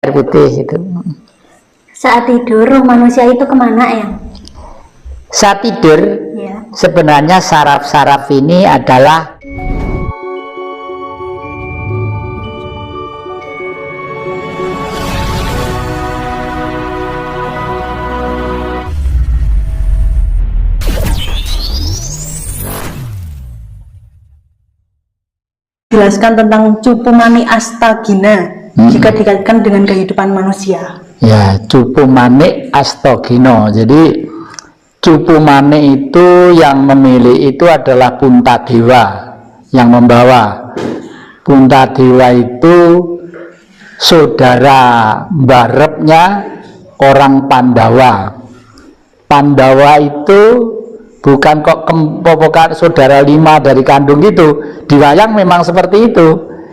air putih itu. Saat tidur roh manusia itu kemana ya? Saat tidur Ya. sebenarnya saraf-saraf ini adalah jelaskan tentang Cupu Mani Astagina jika dikaitkan dengan kehidupan manusia. ya, Cupu Mani Astagina. Jadi Cupu Mani itu yang memilih itu adalah Puntadewa yang membawa. Puntadewa itu saudara barepnya orang Pandawa. Pandawa itu bukan kok popokan saudara 5 dari kandung itu. Di wayang memang seperti itu,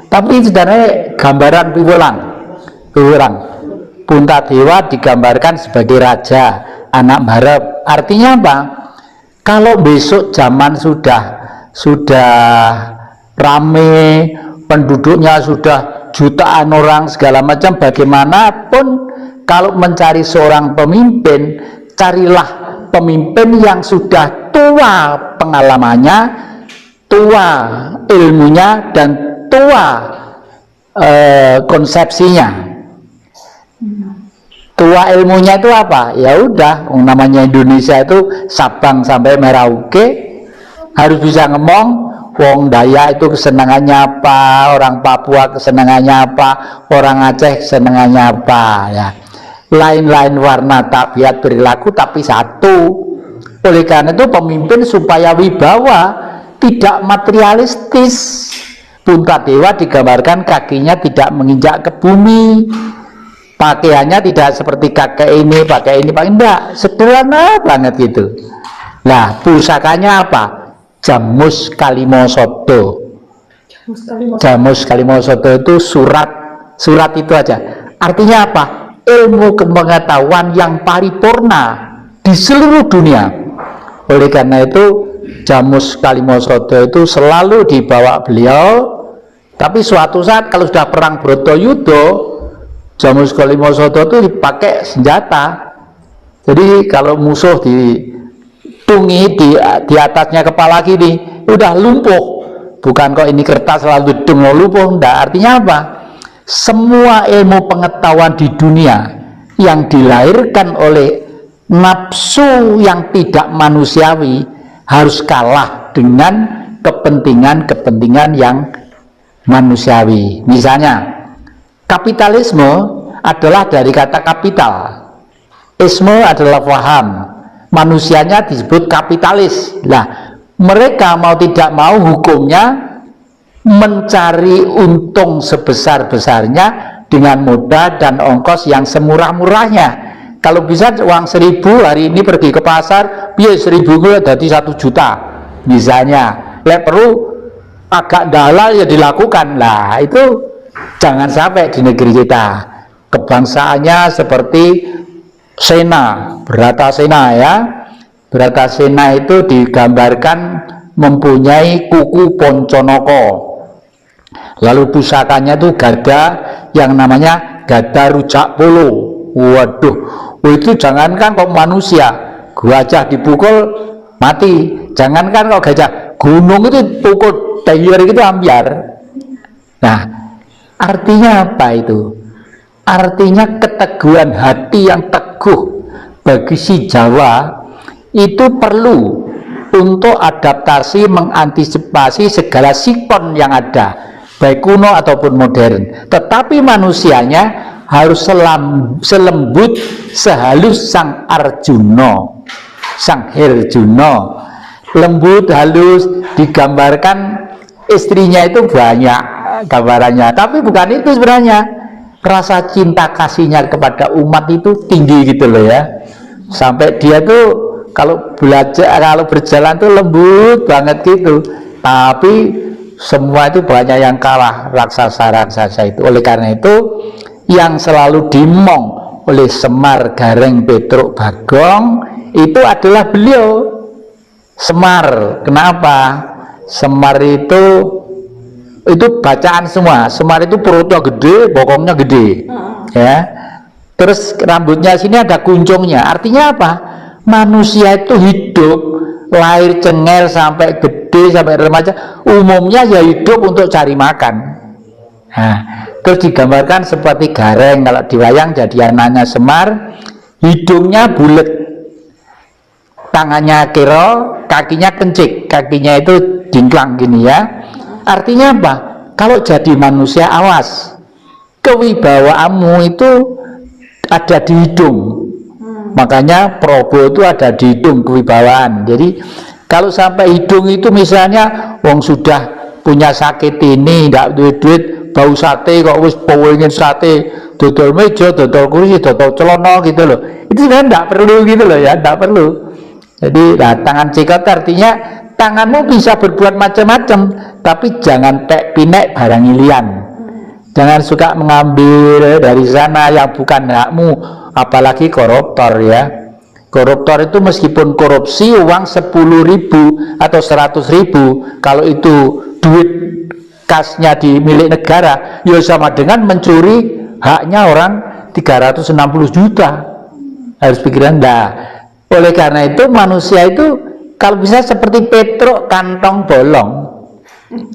tapi sebenarnya gambaran piwulang. Puntadewa digambarkan sebagai raja, anak barep. Artinya apa? Kalau besok zaman sudah rame, penduduknya sudah jutaan orang segala macam, bagaimanapun kalau mencari seorang pemimpin, carilah pemimpin yang sudah tua pengalamannya, tua ilmunya, dan tua konsepsinya. Tua ilmunya itu apa? Ya udah, namanya Indonesia itu Sabang sampai Merauke harus bisa ngomong. Wong Dayak itu kesenangannya apa, orang Papua kesenangannya apa, orang Aceh kesenangannya apa, ya. Lain-lain warna tabiat perilaku tapi satu. Oleh karena itu pemimpin supaya wibawa, tidak materialistis. Puntadewa digambarkan kakinya tidak menginjak ke bumi, pakaiannya tidak seperti kakek ini pakai enggak, sederhana banget gitu. Nah, pusakanya apa? Jamus Kalimosodo. Jamus Kalimosodo itu surat itu aja. Artinya apa? Ilmu pengetahuan yang paripurna di seluruh dunia. Oleh karena itu Jamus Kalimosodo itu selalu dibawa beliau. Tapi suatu saat kalau sudah perang Bratayuda, Jamus Kalimosodo itu dipakai senjata. Jadi kalau musuh ditungi di atasnya kepala kiri, udah lumpuh. Bukan kok ini kertas lalu dung lumpuh, enggak. Artinya apa? Semua ilmu pengetahuan di dunia yang dilahirkan oleh nafsu yang tidak manusiawi harus kalah dengan kepentingan-kepentingan yang manusiawi. Misalnya, kapitalisme adalah dari kata kapital, isme adalah paham, manusianya disebut kapitalis. Nah, mereka mau tidak mau hukumnya mencari untung sebesar-besarnya dengan modal dan ongkos yang semurah-murahnya. Kalau bisa uang 1.000 hari ini pergi ke pasar, biar 1.000 gue jadi 1 juta misalnya. Lek perlu agak dalal ya dilakukan. Lah itu jangan sampai di negeri kita. Kebangsaannya seperti Sena, Bratasena ya. Bratasena itu digambarkan mempunyai kuku Ponconoko. Lalu pusakanya itu gada yang namanya gada rujak polo. Waduh, itu jangankan kok manusia, gajah dipukul mati. Jangankan kok gajah, gunung itu pukul tiger itu ambiar. Nah, artinya apa itu? Artinya keteguhan hati yang teguh bagi si Jawa itu perlu untuk adaptasi, mengantisipasi segala sikon yang ada, baik kuno ataupun modern. Tetapi manusianya harus selembut, sehalus sang Arjuna, sang Herjuna. Lembut, halus, digambarkan istrinya itu banyak gambarannya. Tapi bukan itu sebenarnya. Rasa cinta kasihnya kepada umat itu tinggi gitu loh ya. Sampai dia tuh kalau belajar, kalau berjalan tuh lembut banget gitu. Tapi semua itu banyak yang kalah raksasa-raksasa itu. Oleh karena itu yang selalu dimong oleh Semar Gareng Petruk Bagong itu adalah beliau Semar. Kenapa? Semar itu bacaan semua. Semar itu perutnya gede, bokongnya gede. ya. Terus rambutnya sini ada kuncungnya. Artinya apa? Manusia itu hidup, lahir cengel sampai gede sampai remaja, umumnya ya hidup untuk cari makan. Nah, terus digambarkan seperti gareng, kalau diwayang jadi anaknya Semar, hidungnya bulat, tangannya kero, kakinya kencik, kakinya itu jingklang gini ya. Artinya apa? Kalau jadi manusia, awas, kewibawaanmu itu ada di hidung. Makanya Probo itu ada di hidung, kewibawaan. Jadi kalau sampai hidung itu misalnya wong sudah punya sakit ini, tidak duit-duit, bau sate kok wis pengen sate, dodol meja, dodol kursi, dodol celana gitu loh. Itu sebenarnya tidak perlu gitu loh ya, tidak perlu. Jadi tangan cikot artinya tanganmu bisa berbuat macam-macam, tapi jangan tek pinek barang ilian. Jangan suka mengambil dari sana yang bukan hakmu, apalagi koruptor ya. Koruptor itu meskipun korupsi uang 10.000 atau 100.000, kalau itu duit kasnya di milik negara, ya sama dengan mencuri haknya orang 360 juta. Harus pikiran dah. Oleh karena itu manusia itu kalau bisa seperti Petruk kantong bolong.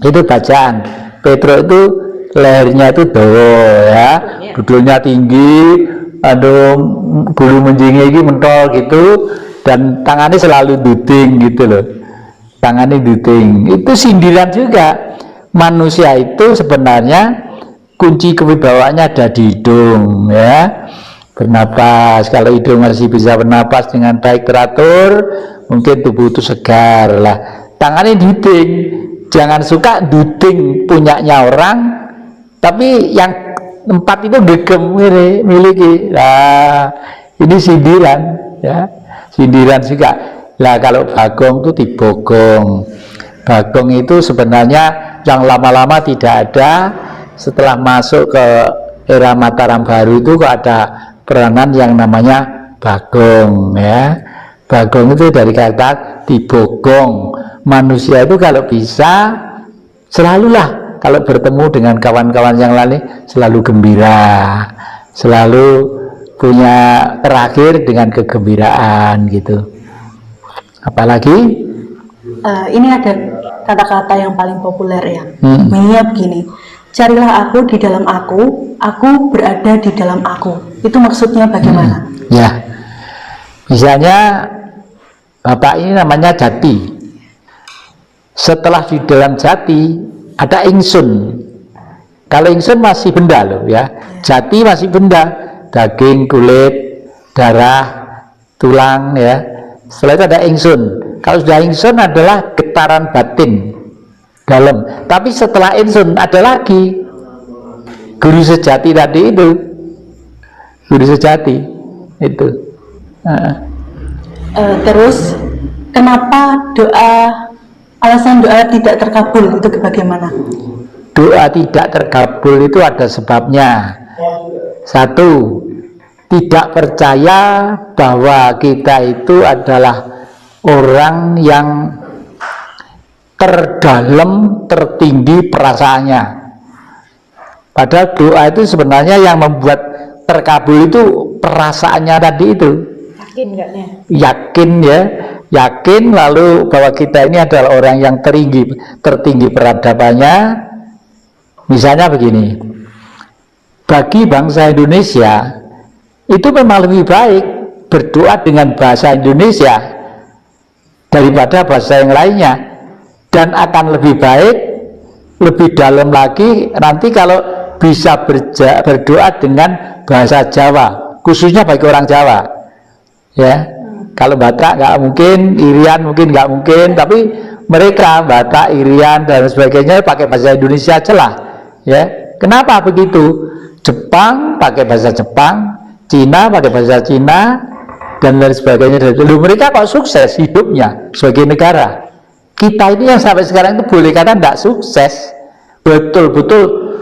Itu bacaan. Petruk itu lehernya itu dawa ya, dudulnya tinggi, aduh bulu menjingnya ini mentol gitu, dan tangannya selalu duding gitu loh, tangannya duding. Itu sindiran juga. Manusia itu sebenarnya kunci kewibawaannya ada di hidung ya. Bernapas, kalau hidung masih bisa bernapas dengan baik teratur, mungkin tubuh itu segar lah. Tangannya duding, jangan suka duding punyanya orang tapi yang tempat itu gegem miliki. Nah, ini sindiran ya, sindiran juga. Lah kalau Bagong itu dibogong. Bagong itu sebenarnya yang lama-lama tidak ada. Setelah masuk ke era Mataram baru itu kok ada peranan yang namanya Bagong ya. Bagong itu dari kata dibogong. Manusia itu kalau bisa selalulah kalau bertemu dengan kawan-kawan yang lain selalu gembira, selalu punya terakhir dengan kegembiraan gitu. Apalagi ini ada kata-kata yang paling populer ya, Minyak begini, carilah aku di dalam aku berada di dalam aku. Itu maksudnya bagaimana? Ya, misalnya Bapak ini namanya Jati. Setelah di dalam Jati ada ingsun. Kalau ingsun masih benda loh ya. Jati masih benda, daging, kulit, darah, tulang ya. Setelah itu ada ingsun. Kalau sudah ingsun adalah getaran batin dalam. Tapi setelah ingsun ada lagi guru sejati tadi itu. Guru sejati itu. Terus kenapa alasan doa tidak terkabul itu bagaimana? Doa tidak terkabul itu ada sebabnya. Satu, tidak percaya bahwa kita itu adalah orang yang terdalam, tertinggi perasaannya. Padahal doa itu sebenarnya yang membuat terkabul itu perasaannya tadi itu. Yakin enggaknya? Yakin ya. Yakin lalu bahwa kita ini adalah orang yang tertinggi peradabannya. Misalnya begini, bagi bangsa Indonesia itu memang lebih baik berdoa dengan bahasa Indonesia daripada bahasa yang lainnya, dan akan lebih baik, lebih dalam lagi nanti kalau bisa berdoa dengan bahasa Jawa, khususnya bagi orang Jawa ya. Kalau Batak nggak mungkin, Irian mungkin nggak mungkin, tapi mereka Batak, Irian dan sebagainya pakai bahasa Indonesia aja lah ya. Kenapa begitu? Jepang pakai bahasa Jepang, Cina pakai bahasa Cina dan lain sebagainya. Lalu mereka kok sukses hidupnya sebagai negara. Kita ini yang sampai sekarang itu boleh kata tidak sukses, betul-betul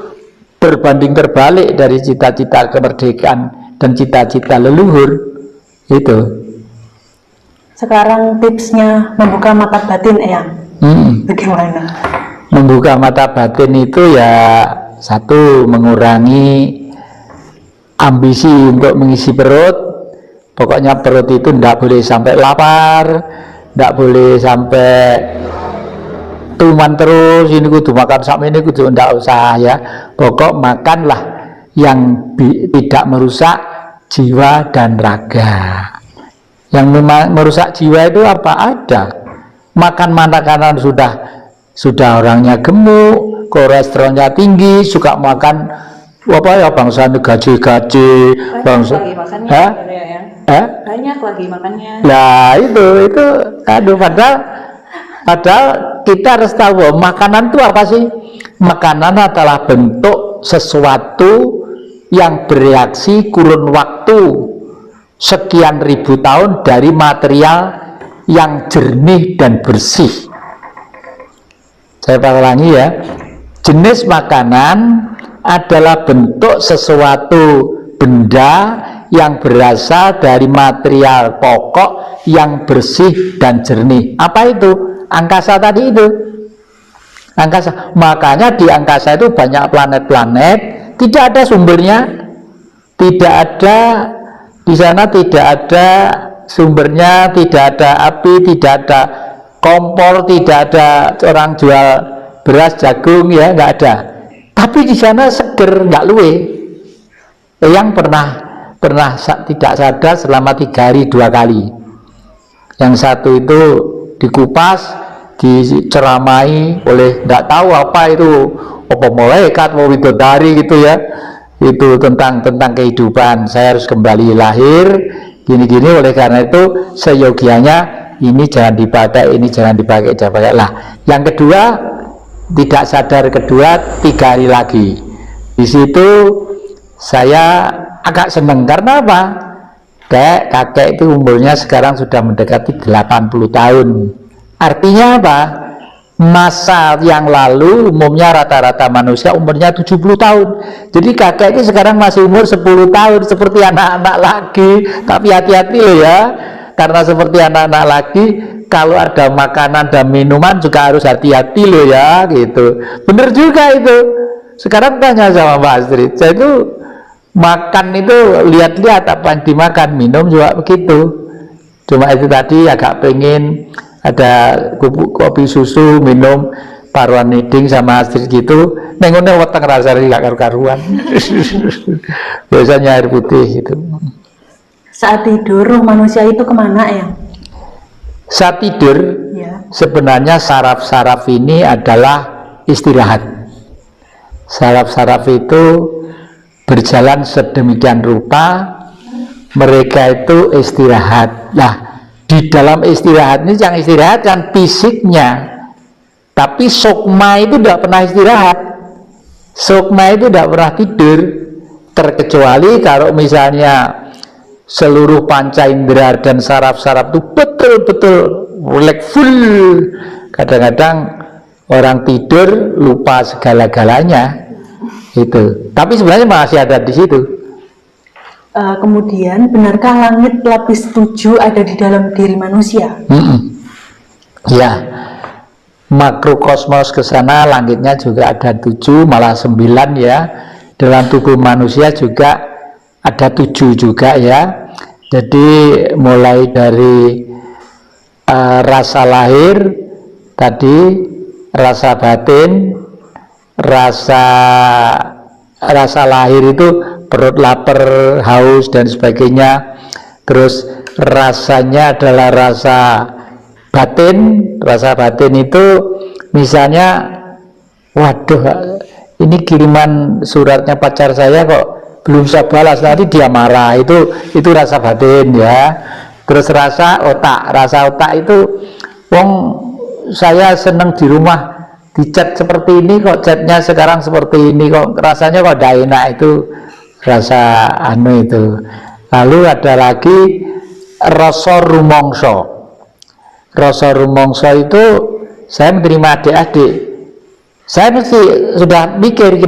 berbanding terbalik dari cita-cita kemerdekaan dan cita-cita leluhur itu. Sekarang tipsnya membuka mata batin Eyang, bagaimana? Membuka mata batin itu ya satu, mengurangi ambisi untuk mengisi perut. Pokoknya perut itu tidak boleh sampai lapar, tidak boleh sampai tuman terus, ini kudu makan sampai ini kudu, tidak usah ya. Pokok makanlah yang tidak merusak jiwa dan raga. Yang merusak jiwa itu apa? Ada. Makan makanan sudah orangnya gemuk, kolesterolnya tinggi, suka makan apa ya, bangsa gaji-gaji, bangsa banyak lagi makannya. Nah itu aduh, padahal kita harus tahu bahwa makanan itu apa sih? Makanan adalah bentuk sesuatu yang bereaksi kurun waktu sekian ribu tahun dari material yang jernih dan bersih. Saya ulangi ya, jenis makanan adalah bentuk sesuatu benda yang berasal dari material pokok yang bersih dan jernih. Apa itu? Angkasa tadi itu. Angkasa. Makanya di angkasa itu banyak planet-planet, tidak ada sumbernya, tidak ada di sana, tidak ada sumbernya, tidak ada api, tidak ada kompor, tidak ada orang jual beras, jagung, ya nggak ada. Tapi di sana seger, nggak luwe. Yang pernah tidak sadar selama 3 hari 2 kali. Yang satu itu dikupas, diceramai oleh nggak tahu apa itu, apa malaikat, mau bidadari gitu ya. Itu tentang kehidupan. Saya harus kembali lahir gini-gini, oleh karena itu seyogianya ini jangan dipakai, ini jangan dipakai, jangan pakai lah. Yang kedua, tidak sadar kedua 3 hari lagi. Di situ saya agak seneng karena apa? Kakek itu umurnya sekarang sudah mendekati 80 tahun. Artinya apa? Masa yang lalu umumnya rata-rata manusia umurnya 70 tahun. Jadi kakek itu sekarang masih umur 10 tahun, seperti anak-anak lagi. Tapi hati-hati loh ya, karena seperti anak-anak lagi, kalau ada makanan dan minuman juga harus hati-hati loh ya, gitu. Bener juga itu. Sekarang tanya sama Mbak Astrid, saya itu makan itu lihat-lihat apa yang dimakan, minum juga begitu. Cuma itu tadi agak pengen ada kopi susu, minum paruan niding sama Astrid gitu, nengone weteng rasanya gak karu-karuan. Biasanya air putih gitu. Saat tidur manusia itu kemana ya? Saat tidur Ya. sebenarnya saraf-saraf ini adalah istirahat. Saraf-saraf itu berjalan sedemikian rupa, mereka itu istirahat. Nah, di dalam istirahat ini yang istirahat kan fisiknya, tapi sukma itu tidak pernah istirahat. Sukma itu tidak pernah tidur, terkecuali kalau misalnya seluruh panca indera dan saraf-saraf itu betul-betul like full. Kadang-kadang orang tidur lupa segala-galanya itu, tapi sebenarnya masih ada di situ. Kemudian, benarkah langit lapis 7 ada di dalam diri manusia? Ya, makrokosmos ke sana langitnya juga ada 7, malah 9 ya. Dalam tubuh manusia juga ada 7 juga ya. Jadi mulai dari rasa lahir tadi, rasa batin, rasa lahir itu perut lapar, haus dan sebagainya. Terus rasanya adalah rasa batin. Rasa batin itu misalnya, waduh, ini kiriman suratnya pacar saya kok belum saya balas, nanti dia marah. Itu rasa batin ya. Terus rasa otak itu, wong saya seneng di rumah dicat seperti ini kok catnya sekarang seperti ini, kok rasanya kok tidak enak, itu rasa itu. Lalu ada lagi rasa rumongso. Rasa rumongso itu saya menerima adik-adik, saya mesti sudah mikir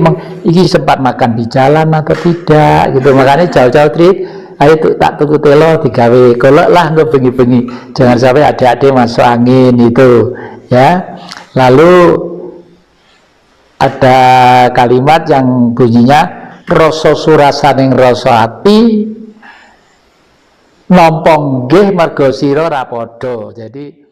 ini sempat makan di jalan atau tidak gitu, makanya jauh-jauh trik, ayo tak tuku telo digawe kolok lah, nggak bengi-bengi, jangan sampai adik-adik masuk angin itu ya. Lalu ada kalimat yang bunyinya rasa surasaning rasa ati nampa nggih merga sira ra padha. Jadi